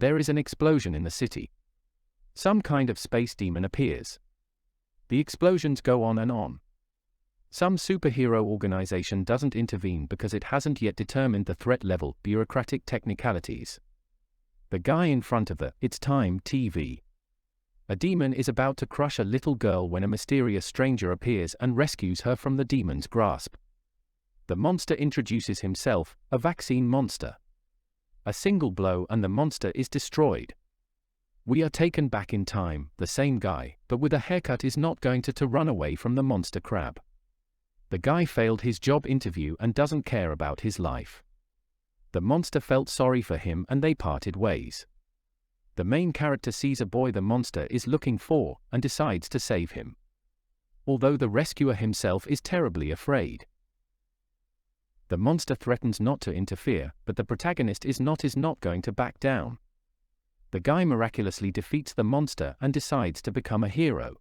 There is an explosion in the city. Some kind of space demon appears. The explosions go on and on. Some superhero organization doesn't intervene because it hasn't yet determined the threat level, bureaucratic technicalities. The guy in front of the "It's Time" TV. A demon is about to crush a little girl when a mysterious stranger appears and rescues her from the demon's grasp. The monster introduces himself, a vaccine monster. A single blow and the monster is destroyed. We are taken back in time. The same guy, but with a haircut, is not going to run away from the monster crab. The guy failed his job interview and doesn't care about his life. The monster felt sorry for him and they parted ways. The main character sees a boy the monster is looking for and decides to save him. Although the rescuer himself is terribly afraid. The monster threatens not to interfere, but the protagonist is not going to back down. The guy miraculously defeats the monster and decides to become a hero.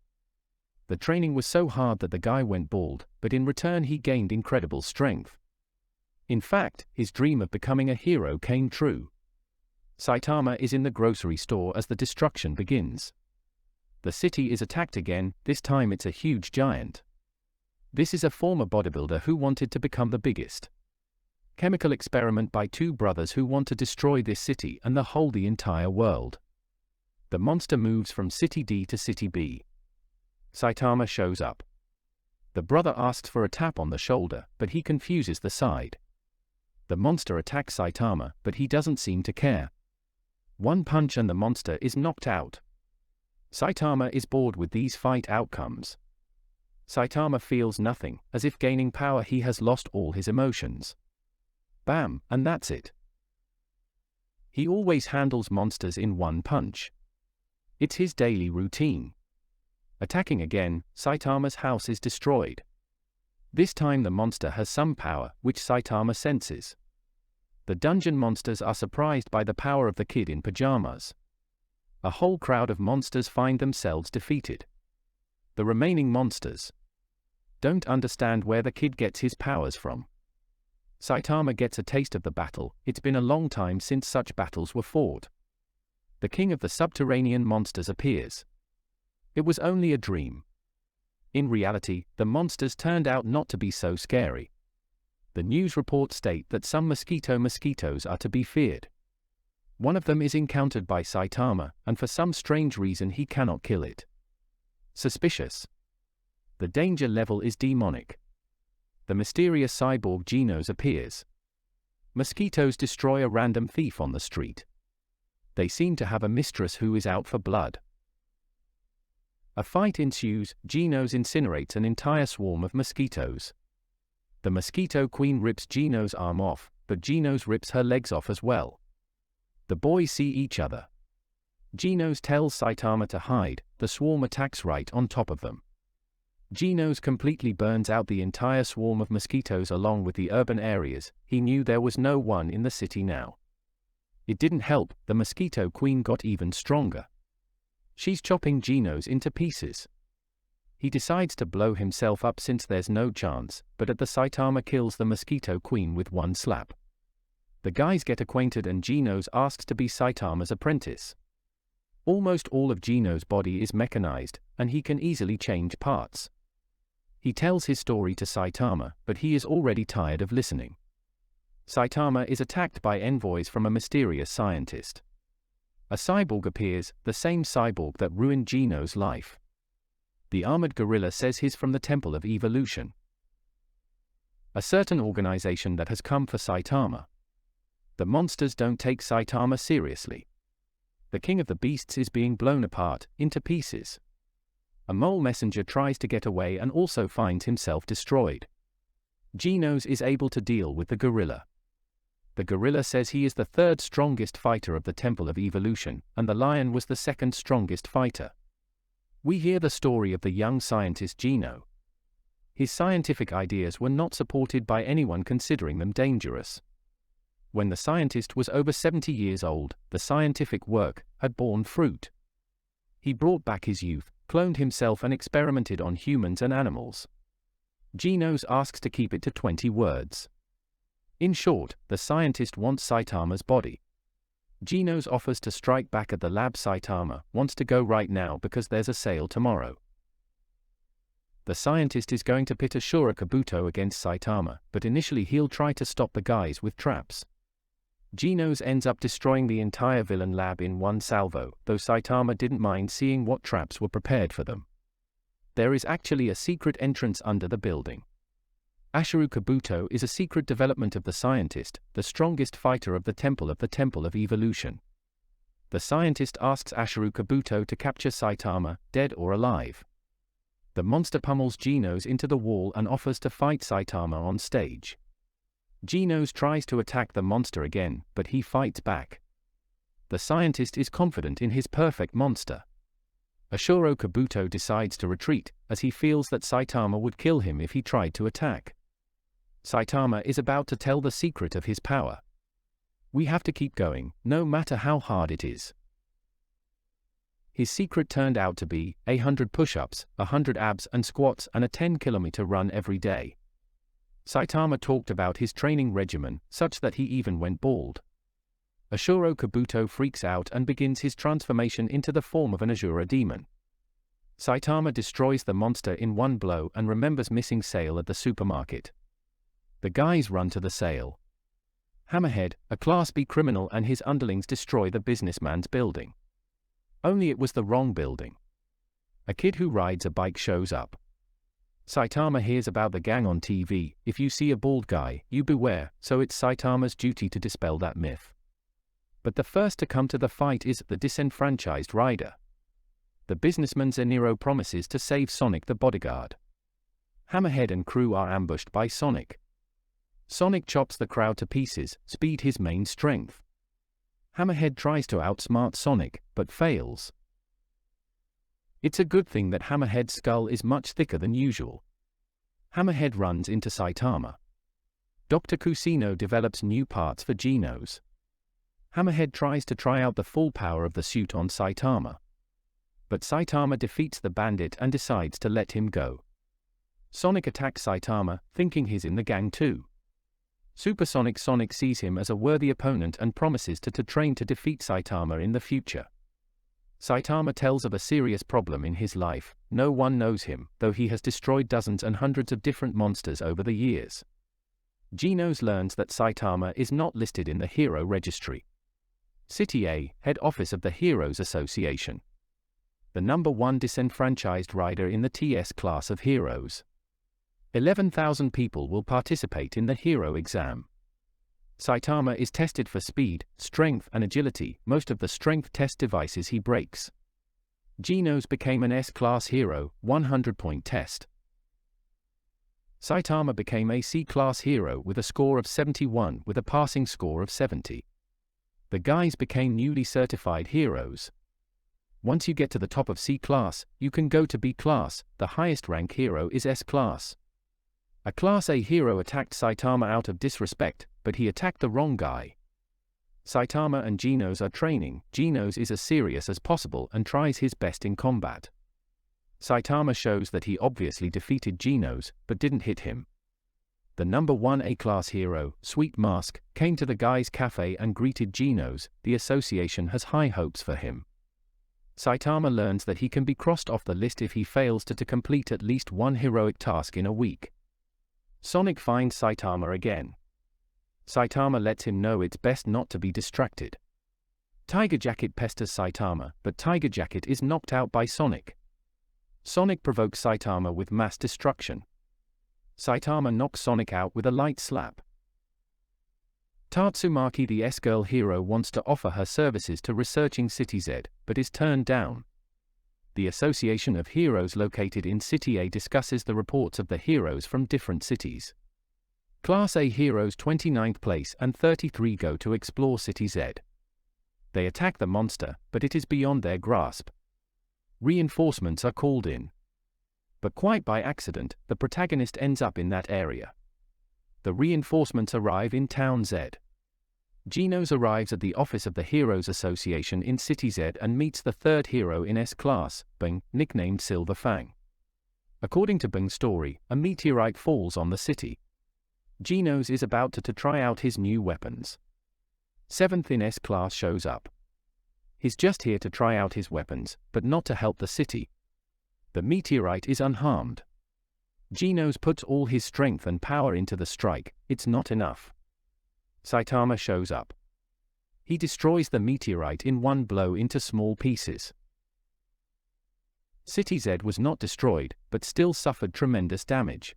The training was so hard that the guy went bald, but in return he gained incredible strength. In fact, his dream of becoming a hero came true. Saitama is in the grocery store as the destruction begins. The city is attacked again, this time it's a huge giant. This is a former bodybuilder who wanted to become the biggest. Chemical experiment by two brothers who want to destroy this city and the entire world. The monster moves from City D to City B. Saitama shows up. The brother asks for a tap on the shoulder, but he confuses the side. The monster attacks Saitama, but he doesn't seem to care. One punch and the monster is knocked out. Saitama is bored with these fight outcomes. Saitama feels nothing, as if gaining power he has lost all his emotions. Bam, and that's it. He always handles monsters in one punch. It's his daily routine. Attacking again, Saitama's house is destroyed. This time the monster has some power, which Saitama senses. The dungeon monsters are surprised by the power of the kid in pajamas. A whole crowd of monsters find themselves defeated. The remaining monsters don't understand where the kid gets his powers from. Saitama gets a taste of the battle. It's been a long time since such battles were fought. The king of the subterranean monsters appears. It was only a dream. In reality, the monsters turned out not to be so scary. The news reports state that some mosquitoes are to be feared. One of them is encountered by Saitama, and for some strange reason he cannot kill it. Suspicious. The danger level is demonic. The mysterious cyborg Genos appears. Mosquitoes destroy a random thief on the street. They seem to have a mistress who is out for blood. A fight ensues. Genos incinerates an entire swarm of mosquitoes. The mosquito queen rips Genos' arm off, but Genos rips her legs off as well. The boys see each other. Genos tells Saitama to hide. The swarm attacks right on top of them. Genos completely burns out the entire swarm of mosquitoes along with the urban areas. He knew there was no one in the city now. It didn't help, the mosquito queen got even stronger. She's chopping Genos into pieces. He decides to blow himself up since there's no chance, but the Saitama kills the mosquito queen with one slap. The guys get acquainted and Genos asks to be Saitama's apprentice. Almost all of Genos' body is mechanized, and he can easily change parts. He tells his story to Saitama, but he is already tired of listening. Saitama is attacked by envoys from a mysterious scientist. A cyborg appears, the same cyborg that ruined Genos' life. The armored gorilla says he's from the Temple of Evolution. A certain organization that has come for Saitama. The monsters don't take Saitama seriously. The king of the beasts is being blown apart, into pieces. A mole messenger tries to get away and also finds himself destroyed. Genos is able to deal with the gorilla. The gorilla says he is the third strongest fighter of the Temple of Evolution, and the lion was the second strongest fighter. We hear the story of the young scientist Geno. His scientific ideas were not supported by anyone considering them dangerous. When the scientist was over 70 years old, the scientific work had borne fruit. He brought back his youth, cloned himself and experimented on humans and animals. Genos asks to keep it to 20 words. In short, the scientist wants Saitama's body. Genos offers to strike back at the lab. Saitama wants to go right now because there's a sale tomorrow. The scientist is going to pit Ashura Kabuto against Saitama, but initially he'll try to stop the guys with traps. Genos ends up destroying the entire villain lab in one salvo, though Saitama didn't mind seeing what traps were prepared for them. There is actually a secret entrance under the building. Ashura Kabuto is a secret development of the scientist, the strongest fighter of the Temple of Evolution. The scientist asks Ashura Kabuto to capture Saitama, dead or alive. The monster pummels Genos into the wall and offers to fight Saitama on stage. Genos tries to attack the monster again, but he fights back. The scientist is confident in his perfect monster. Ashura Kabuto decides to retreat, as he feels that Saitama would kill him if he tried to attack. Saitama is about to tell the secret of his power. We have to keep going, no matter how hard it is. His secret turned out to be 100 push-ups, 100 abs and squats and a 10-kilometer run every day. Saitama talked about his training regimen, such that he even went bald. Ashura Kabuto freaks out and begins his transformation into the form of an Ashura demon. Saitama destroys the monster in one blow and remembers missing sale at the supermarket. The guys run to the sale. Hammerhead, a Class B criminal, and his underlings destroy the businessman's building. Only it was the wrong building. A kid who rides a bike shows up. Saitama hears about the gang on TV. If you see a bald guy, you beware, so it's Saitama's duty to dispel that myth. But the first to come to the fight is the disenfranchised rider. The businessman Zeniro promises to save Sonic the bodyguard. Hammerhead and crew are ambushed by Sonic. Sonic chops the crowd to pieces, speed his main strength. Hammerhead tries to outsmart Sonic, but fails. It's a good thing that Hammerhead's skull is much thicker than usual. Hammerhead runs into Saitama. Dr. Kusino develops new parts for Genos. Hammerhead tries to try out the full power of the suit on Saitama. But Saitama defeats the bandit and decides to let him go. Sonic attacks Saitama, thinking he's in the gang too. Supersonic Sonic sees him as a worthy opponent and promises to train to defeat Saitama in the future. Saitama tells of a serious problem in his life. No one knows him, though he has destroyed dozens and hundreds of different monsters over the years. Genos learns that Saitama is not listed in the hero registry. City A, head office of the Heroes Association. The #1 disenfranchised rider in the TS class of heroes. 11,000 people will participate in the hero exam. Saitama is tested for speed, strength and agility. Most of the strength test devices he breaks. Genos became an S-class hero, 100-point test. Saitama became a C-class hero with a score of 71 with a passing score of 70. The guys became newly certified heroes. Once you get to the top of C-class, you can go to B-class. The highest rank hero is S-class. A Class A hero attacked Saitama out of disrespect, but he attacked the wrong guy. Saitama and Genos are training. Genos is as serious as possible and tries his best in combat. Saitama shows that he obviously defeated Genos, but didn't hit him. The #1 A-class hero, Sweet Mask, came to the guys' cafe and greeted Genos. The association has high hopes for him. Saitama learns that he can be crossed off the list if he fails to complete at least one heroic task in a week. Sonic finds Saitama again. Saitama lets him know it's best not to be distracted. Tiger Jacket pesters Saitama, but Tiger Jacket is knocked out by Sonic. Sonic provokes Saitama with mass destruction. Saitama knocks Sonic out with a light slap. Tatsumaki, the S-girl hero, wants to offer her services to researching City Z, but is turned down. The Association of Heroes located in City A discusses the reports of the heroes from different cities. Class A heroes 29th place and 33 go to explore City Z. They attack the monster, but it is beyond their grasp. Reinforcements are called in. But quite by accident, the protagonist ends up in that area. The reinforcements arrive in Town Z. Genos arrives at the office of the Heroes Association in City Z and meets the third hero in S-class, Bing, nicknamed Silver Fang. According to Bing's story, a meteorite falls on the city. Genos is about to try out his new weapons. 7th in S-Class shows up. He's just here to try out his weapons, but not to help the city. The meteorite is unharmed. Genos puts all his strength and power into the strike, it's not enough. Saitama shows up. He destroys the meteorite in one blow into small pieces. City Z was not destroyed, but still suffered tremendous damage.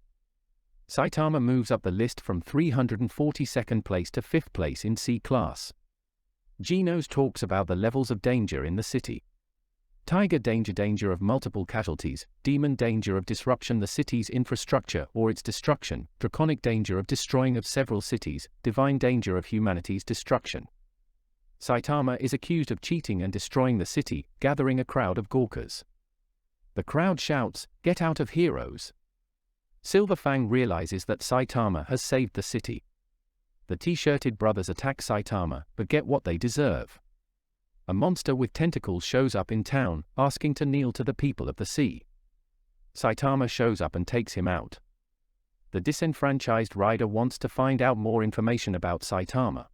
Saitama moves up the list from 342nd place to 5th place in C-Class. Genos talks about the levels of danger in the city. Tiger danger of multiple casualties, demon danger of disruption the city's infrastructure or its destruction, draconic danger of destroying of several cities, divine danger of humanity's destruction. Saitama is accused of cheating and destroying the city, gathering a crowd of gawkers. The crowd shouts, "Get out of heroes!" Silverfang realizes that Saitama has saved the city. The T-shirted brothers attack Saitama, but get what they deserve. A monster with tentacles shows up in town, asking to kneel to the people of the sea. Saitama shows up and takes him out. The disenfranchised rider wants to find out more information about Saitama.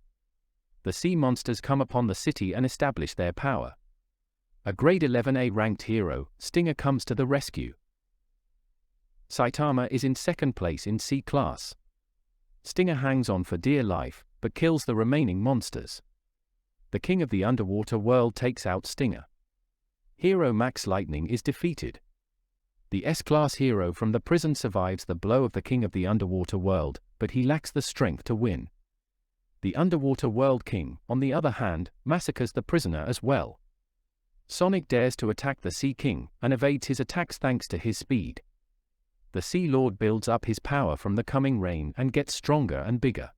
The sea monsters come upon the city and establish their power. A grade 11A ranked hero, Stinger, comes to the rescue. Saitama is in 2nd place in C-Class. Stinger hangs on for dear life, but kills the remaining monsters. The king of the underwater world takes out Stinger. Hero Max Lightning is defeated. The S-Class hero from the prison survives the blow of the king of the underwater world, but he lacks the strength to win. The underwater world king, on the other hand, massacres the prisoner as well. Sonic dares to attack the Sea King, and evades his attacks thanks to his speed. The Sea Lord builds up his power from the coming rain and gets stronger and bigger.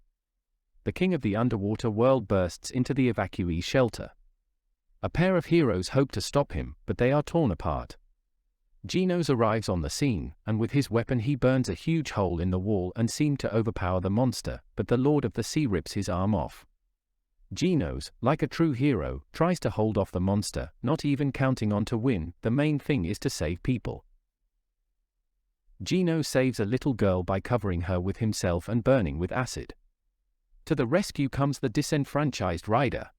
The king of the underwater world bursts into the evacuee shelter. A pair of heroes hope to stop him, but they are torn apart. Genos arrives on the scene, and with his weapon he burns a huge hole in the wall and seems to overpower the monster, but the Lord of the Sea rips his arm off. Genos, like a true hero, tries to hold off the monster, not even counting on to win. The main thing is to save people. Genos saves a little girl by covering her with himself and burning with acid. To the rescue comes the disenfranchised rider.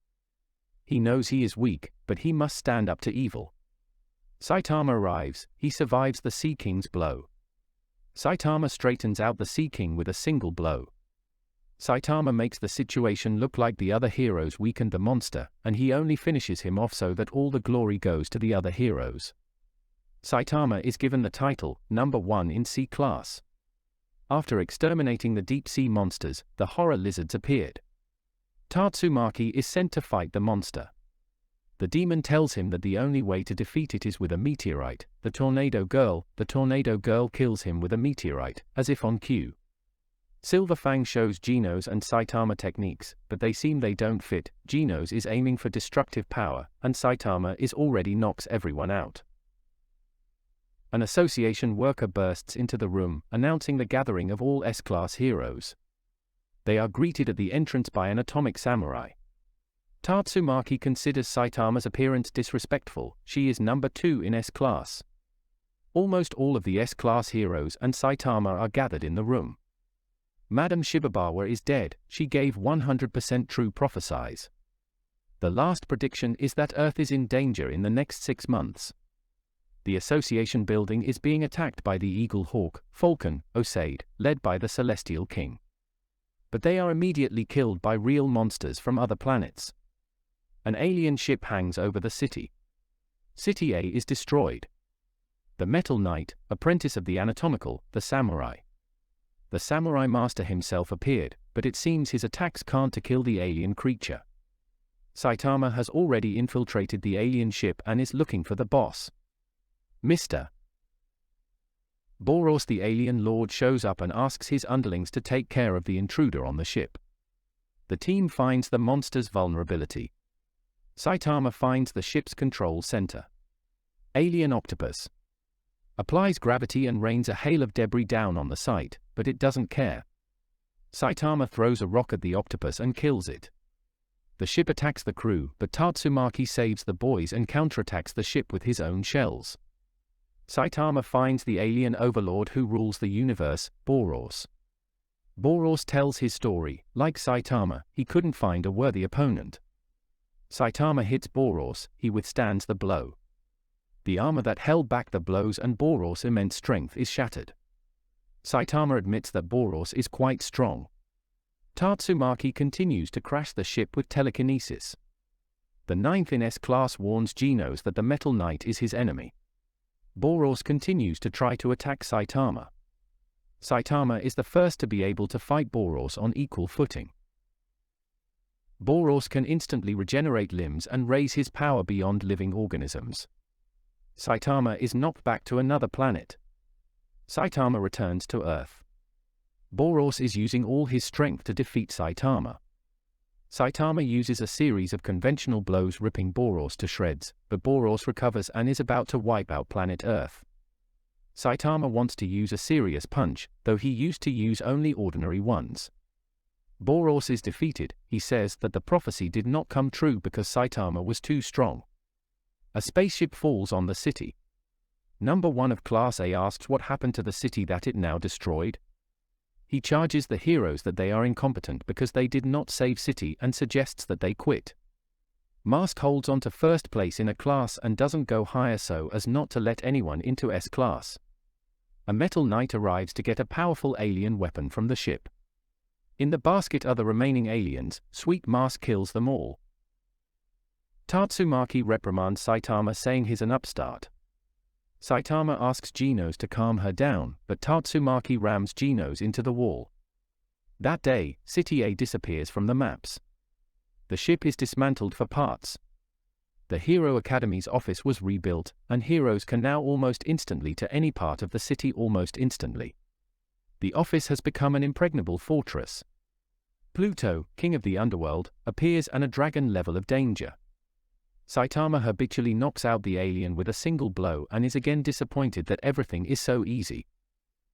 He knows he is weak, but he must stand up to evil. Saitama arrives, he survives the Sea King's blow. Saitama straightens out the Sea King with a single blow. Saitama makes the situation look like the other heroes weakened the monster, and he only finishes him off so that all the glory goes to the other heroes. Saitama is given the title, number 1 in C-Class. After exterminating the deep-sea monsters, the horror lizards appeared. Tatsumaki is sent to fight the monster. The demon tells him that the only way to defeat it is with a meteorite, the Tornado Girl. The Tornado Girl kills him with a meteorite, as if on cue. Silverfang shows Genos and Saitama techniques, but they seem they don't fit. Genos is aiming for destructive power, and Saitama is already knocks everyone out. An association worker bursts into the room, announcing the gathering of all S-Class heroes. They are greeted at the entrance by an atomic samurai. Tatsumaki considers Saitama's appearance disrespectful. She is number 2 in S-Class. Almost all of the S-Class heroes and Saitama are gathered in the room. Madame Shibabawa is dead. She gave 100% true prophesies. The last prediction is that Earth is in danger in the next 6 months. The association building is being attacked by the Eagle Hawk, Falcon, Oseid, led by the Celestial King. But they are immediately killed by real monsters from other planets. An alien ship hangs over the city. City A is destroyed. The Metal Knight, apprentice of the anatomical, the samurai. The samurai master himself appeared, but it seems his attacks can't kill the alien creature. Saitama has already infiltrated the alien ship and is looking for the boss. Mr. Boros, the alien lord, shows up and asks his underlings to take care of the intruder on the ship. The team finds the monster's vulnerability. Saitama finds the ship's control center. Alien octopus applies gravity and rains a hail of debris down on the site, but it doesn't care. Saitama throws a rock at the octopus and kills it. The ship attacks the crew, but Tatsumaki saves the boys and counterattacks the ship with his own shells. Saitama finds the alien overlord who rules the universe, Boros. Boros tells his story. Like Saitama, he couldn't find a worthy opponent. Saitama hits Boros, he withstands the blow. The armor that held back the blows and Boros' immense strength is shattered. Saitama admits that Boros is quite strong. Tatsumaki continues to crash the ship with telekinesis. The 9th in S-Class warns Genos that the Metal Knight is his enemy. Boros continues to try to attack Saitama. Saitama is the first to be able to fight Boros on equal footing. Boros can instantly regenerate limbs and raise his power beyond living organisms. Saitama is knocked back to another planet. Saitama returns to Earth. Boros is using all his strength to defeat Saitama. Saitama uses a series of conventional blows, ripping Boros to shreds, but Boros recovers and is about to wipe out planet Earth. Saitama wants to use a serious punch, though he used to use only ordinary ones. Boros is defeated. He says that the prophecy did not come true because Saitama was too strong. A spaceship falls on the city. Number 1 of Class A asks what happened to the city that it now destroyed. He charges the heroes that they are incompetent because they did not save city and suggests that they quit. Mask holds on to first place in a class and doesn't go higher so as not to let anyone into S-Class. A Metal Knight arrives to get a powerful alien weapon from the ship. In the basket are the remaining aliens. Sweet Mask kills them all. Tatsumaki reprimands Saitama, saying he's an upstart. Saitama asks Genos to calm her down, but Tatsumaki rams Genos into the wall. That day, City A disappears from the maps. The ship is dismantled for parts. The Hero Academy's office was rebuilt, and heroes can now almost instantly to any part of the city almost instantly. The office has become an impregnable fortress. Pluto, king of the underworld, appears and a dragon level of danger. Saitama habitually knocks out the alien with a single blow and is again disappointed that everything is so easy.